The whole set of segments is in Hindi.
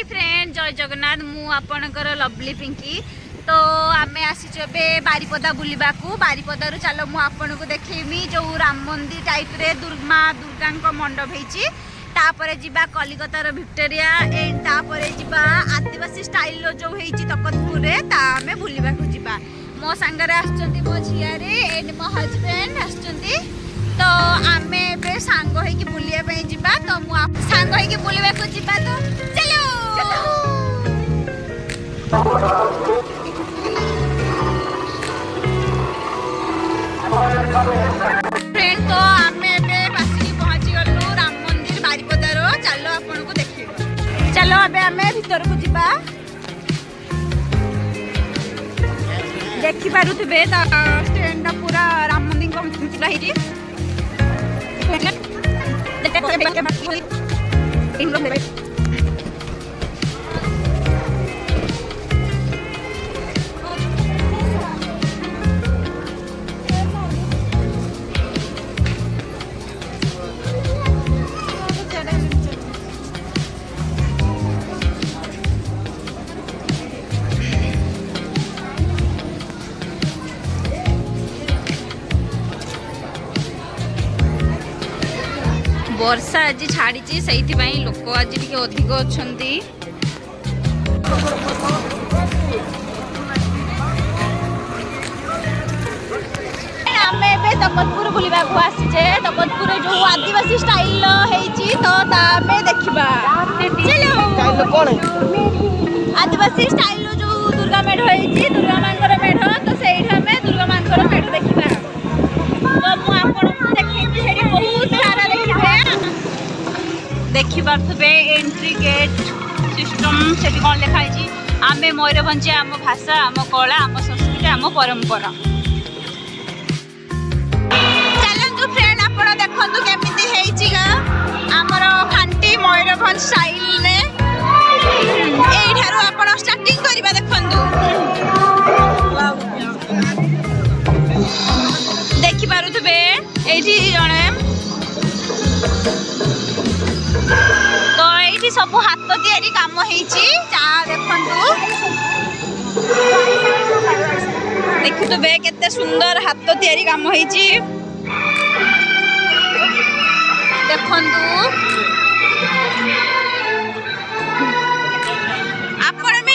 हाय फ्रेंड जय जगन्नाथ मु आपणकर लवली पिंकी। तो आम आसीचु बारिपदा बुलवा को बारिपदा चलो मु आपन को देखेमी जो राम मंदिर टाइप रे दुर्गा मंडप होती तापर जीवा कलिकतार विक्टोरिया एंड तापर जीवा आदिवासी स्टाइल जो होती तकतपुर रे आमे बुलवा को जीवा। मो सांगरे आछंती मो झियारे एंड मो हस्बैंड आछंती। तो आमे बे सांग होइकी बुलिया पे जीवा। तो मु सांग होइकी बुलिबा को जीवा। तो चलो फ्रेंड तो आमे बे बासी पहुंची गलु राम मंदिर बारिपदार। चलो आपन को देखिबा। चलो अबे आमे भीतर को जीवा। देखि पारुथिबे ता स्टैंड पूरा राम मंदिर को पूरा हिरी वर्षा आज छाड़ी से लोक आज टे अधिक अच्छा। तकतपुर बुलवा को आसीचे। तकतपुर जो आदिवासी स्टाइल होती तो देखा। आदिवासी स्टाइल जो दुर्गा मेढ़ होती दुर्गा मांकर मेढ़ तो सही दुर्गा मांकर मेढ़ देखा। तो मुझे देखी बहुत सारा देखी पारे एंट्री गेट सिस्टम से कौन लिखाई आम मयूरभंज आम भाषा आम कला आम संस्कृति आम परंपरा। चलतु फ्रेंड आप देखु केमी आमर खांटी मयूरभंज स्टाइल आप स्टार्टिंग करवा देखु देखिपे ये जड़े तो ये सब हाथ तैयारी काम होती देखुवे केते सुंदर हाथ तैयारी काम होती देखंतु। आपण भी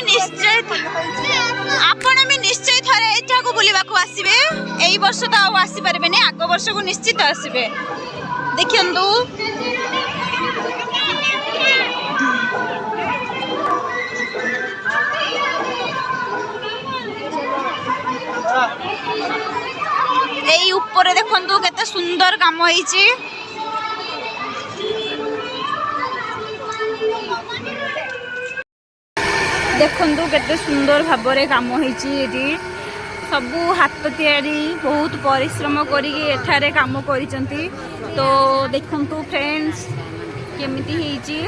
निश्चय थरे एठा को बुलिबा को आसीबे। एई वर्ष तो आसी पारबे नै आगो वर्ष को निश्चित आसीबे। देखंतु एई ऊपर देखंतु केते सुंदर काम होईची। देखंतु केते सुंदर भाबरे काम होईची। एटी सबू हाथ तैयारी बहुत परिश्रम करी एठारे काम करिसंती। तो देखंतु फ्रेंड्स केमिति होईची।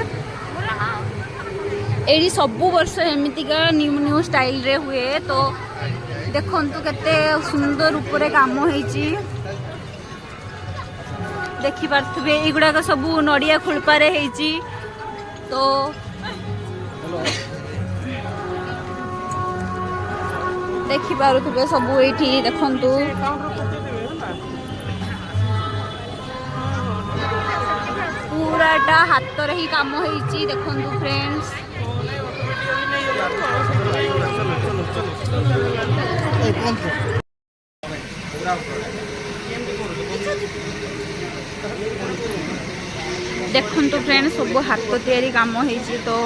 एडी सबू वर्ष एमितिका न्यू न्यू स्टाइल रे हुए। तो देखंतु केते सुंदर ऊपर काम होईची देखि पारथुबे। एगुडा का सबू नडिया खुलपारे होईची। तो देखि पारुथिबे सबू एठी देखंतु पूराटा हाथ रे ही काम होईची देखंतु फ्रेंड्स। देखंतु फ्रेंड्स सब हाथ तैयारी काम होईची। तो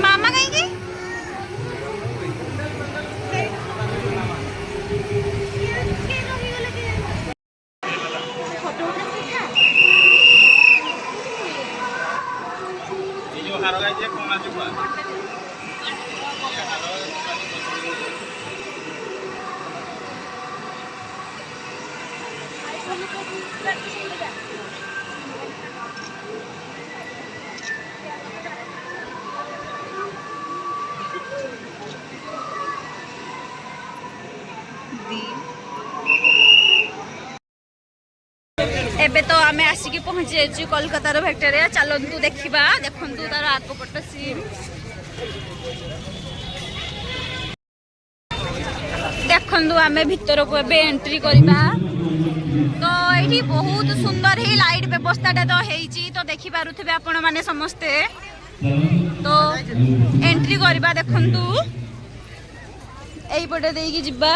मामा कहीं एबे तो आमे आसिकी पहुंची जाइछु कोलकातार फैक्टरी चलंतु देखिबा देखंतु तार आत्मपट सीन देखंतु आमे भीतर को एबे एंट्री करबा तो एठी बहुत सुंदर ही लाइट व्यवस्था तो हेची तो देखि पारुथबे आपण माने समस्ते तो एंट्री करबा देखंतु एई पटे देकी जिबा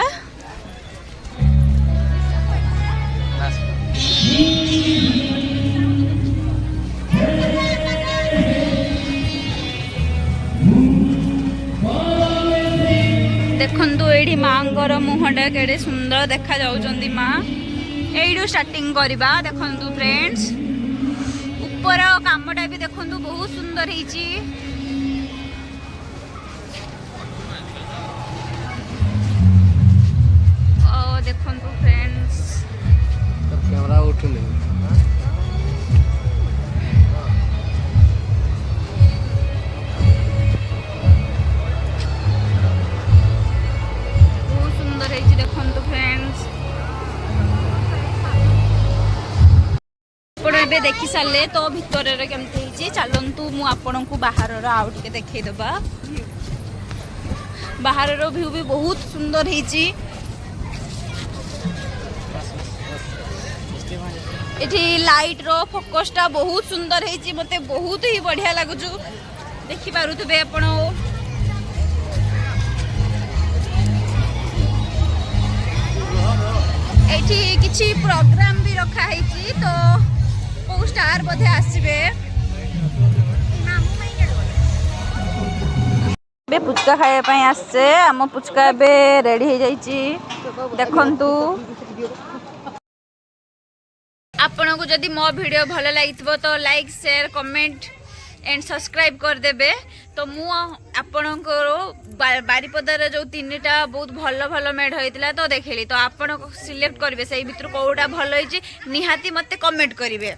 देखंतु एठी मांगर मुहटा केडे सुंदर देखा जाउचंदी मां एइडू स्टार्टिंग करबा देखंतु फ्रेंड्स ऊपर कामटा भी देखंतु बहुत सुंदर हेची ओ देखंतु फ्रेंड्स कैमरा उठुले बहुत सुंदर हेची देखंतु फ्रेंड्स आपण एबे देखि साले तो भितर रे केमते हेची चलंतु मु आपन को बाहर रो आउ टिके देखै दबा बाहर रो व्यू भी बहुत सुंदर हेची एठी लाइट रो फोकसटा बहुत सुंदर हेची मते बहुत ही बढ़िया लागुछु देखि पारुथबे आपण एठी किछि प्रोग्राम भी रखा हेची तो को स्टार बधे आसीबे बे पुचका खाए पई आसे हम पुचका बे रेडी हे जाईची देखंतु आपण को जदि मो वीडियो भल लागितबो तो like share comment and subscribe कर देबे तो मु आपण को बारीपदार जो तीनटा बहुत भल भल मेड होइतिला तो देखेली तो आपण सिलेक्ट करबे सेही भितर कोउटा भल होइची निहाती मते कमेंट करिवे।